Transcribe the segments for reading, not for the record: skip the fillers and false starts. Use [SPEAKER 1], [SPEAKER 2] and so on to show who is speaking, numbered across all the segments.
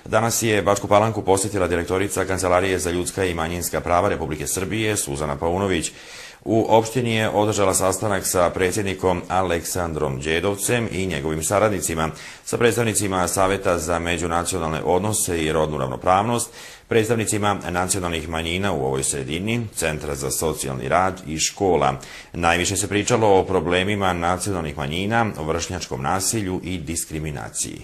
[SPEAKER 1] Danas je Bačku Palanku posjetila direktorica Kancelarije za ljudska i manjinska prava Republike Srbije, Suzana Paunović. U opštini je održala sastanak sa predsjednikom Aleksandrom Đedovcem i njegovim saradnicima, sa predstavnicima Saveta za međunacionalne odnose i rodnu ravnopravnost, predstavnicima nacionalnih manjina u ovoj sredini, Centra za socijalni rad i škola. Najviše se pričalo o problemima nacionalnih manjina, o vršnjačkom nasilju i diskriminaciji.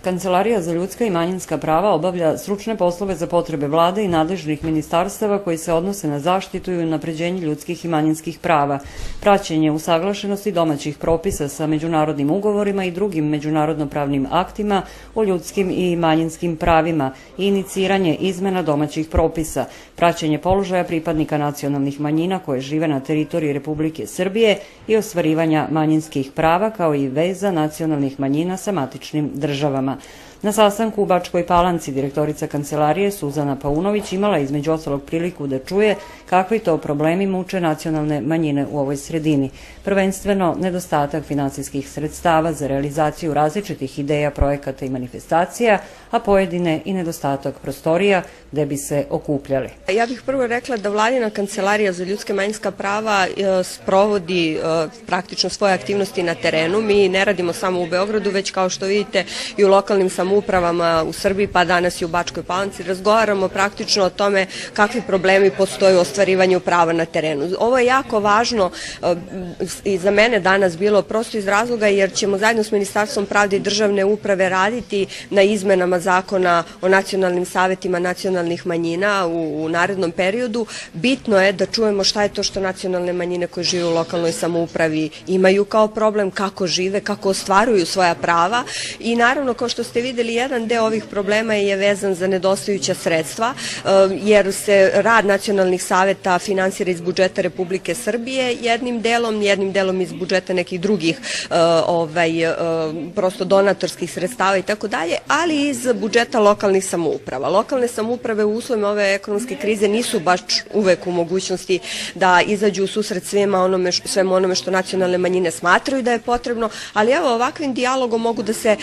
[SPEAKER 2] Kancelarija za ljudska i manjinska prava obavlja stručne poslove za potrebe vlade i nadležnih ministarstava koji se odnose na zaštitu i unapređenje ljudskih i manjinskih prava, praćenje usaglašenosti domaćih propisa sa međunarodnim ugovorima i drugim međunarodno-pravnim aktima o ljudskim i manjinskim pravima i iniciranje izmena domaćih propisa, praćenje položaja pripadnika nacionalnih manjina koje žive na teritoriji Republike Srbije i ostvarivanja manjinskih prava kao i veza nacionalnih manjina sa matičnim državama. Na sastanku u Bačkoj Palanci direktorica Kancelarije Suzana Paunović imala između ostalog priliku da čuje kakvi to problemi muče nacionalne manjine u ovoj sredini. Prvenstveno nedostatak finansijskih sredstava za realizaciju različitih ideja, projekata i manifestacija, a pojedine i nedostatak prostorija gde bi se okupljali.
[SPEAKER 3] Ja bih prvo rekla da Vladina Kancelarija za ljudska i manjinska prava sprovodi praktično svoje aktivnosti na terenu. Mi ne radimo samo u Beogradu, već kao što vidite i u lokalnim samoupravama u Srbiji, pa danas i u Bačkoj Palanci. Razgovaramo praktično o tome kakvi problemi postoje u ostvarivanju prava na terenu. Ovo je jako važno i za mene danas bilo prosto iz razloga jer ćemo zajedno s Ministarstvom pravde i državne uprave raditi na izmenama zakona o nacionalnim savetima nacionalnih manjina u narednom periodu. Bitno je da čujemo šta je to što nacionalne manjine koje žive u lokalnoj samoupravi imaju kao problem, kako žive, kako ostvaruju svoja prava i naravno kao što ste videli jedan deo ovih problema je vezan za nedostajuća sredstva jer se rad nacionalnih saveta finansira iz budžeta Republike Srbije jednim delom iz budžeta nekih drugih prosto donatorskih sredstava i tako dalje, ali i iz budžeta lokalnih samouprava. Lokalne samouprave u uslovima ove ekonomske krize nisu baš uvek u mogućnosti da izađu u susret svemu onome što nacionalne manjine smatraju da je potrebno, ali evo ovakvim dijalogom mogu da se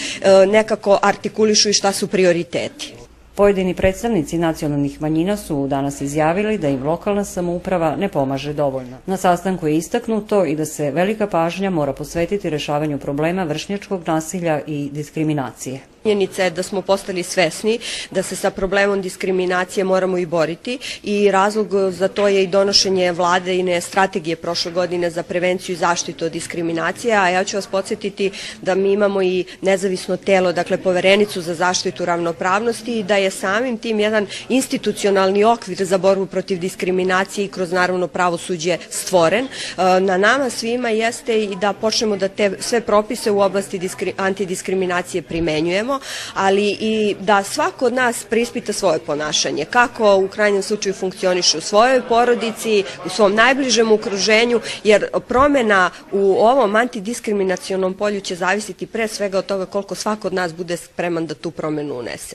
[SPEAKER 3] nekako artikulišu i šta su prioriteti.
[SPEAKER 2] Pojedini predstavnici nacionalnih manjina su danas izjavili da im lokalna samouprava ne pomaže dovoljno. Na sastanku je istaknuto i da se velika pažnja mora posvetiti rešavanju problema vršnjačkog nasilja i diskriminacije.
[SPEAKER 3] Činjenica je da smo postali svesni da se sa problemom diskriminacije moramo i boriti i razlog za to je i donošenje Vladine strategije prošle godine za prevenciju i zaštitu od diskriminacije, a ja ću vas podsjetiti da mi imamo i nezavisno telo, dakle Poverenicu za zaštitu ravnopravnosti i da je samim tim jedan institucionalni okvir za borbu protiv diskriminacije i kroz naravno pravosuđe stvoren. Na nama svima jeste i da počnemo da te sve propise u oblasti antidiskriminacije primenjujemo, ali i da svako od nas preispita svoje ponašanje, kako u krajnjem slučaju funkcioniše u svojoj porodici, u svom najbližem okruženju, jer promjena u ovom antidiskriminacionom polju će zavisiti pre svega od toga koliko svako od nas bude spreman da tu promjenu unese.